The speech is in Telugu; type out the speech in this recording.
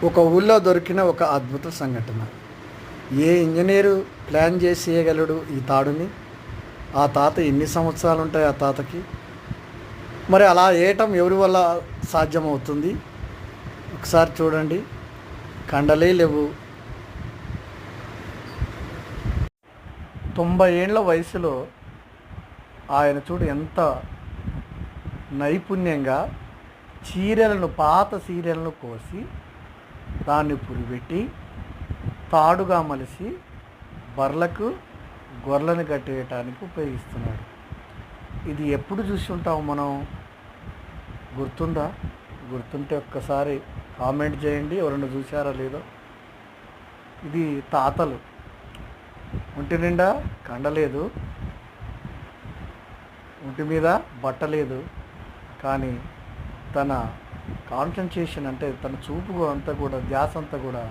ఒక ఊళ్ళో దొరికిన ఒక అద్భుత సంఘటన. ఏ ఇంజనీరు ప్లాన్ చేసి చేయగలడు ఈ తాడుని? ఆ తాత ఎన్ని సంవత్సరాలు ఉంటాయి ఆ తాతకి? మరి అలా వేయటం ఎవరి వల్ల సాధ్యమవుతుంది? ఒకసారి చూడండి. కండలే లేవు. 90 ఏండ్ల వయసులో ఆయన చూడు ఎంత నైపుణ్యంగా పాత చీరలను కోసి దాన్ని పురిపెట్టి తాడుగా మలిసి బర్లకు గొర్రెలను కట్టేయటానికి ఉపయోగిస్తున్నాడు. ఇది ఎప్పుడు చూసి ఉంటాం మనం? గుర్తుందా? గుర్తుంటే ఒక్కసారి కామెంట్ చేయండి, ఎవరైనా చూసారా లేదో. ఇది తాతలు ఒంటి నిండా కండలేదు, ఒంటి మీద బట్టలేదు, కానీ తన కాన్సన్ట్రేషన్ అంటే తన చూపు అంతా కూడా ధ్యాస అంతా కూడా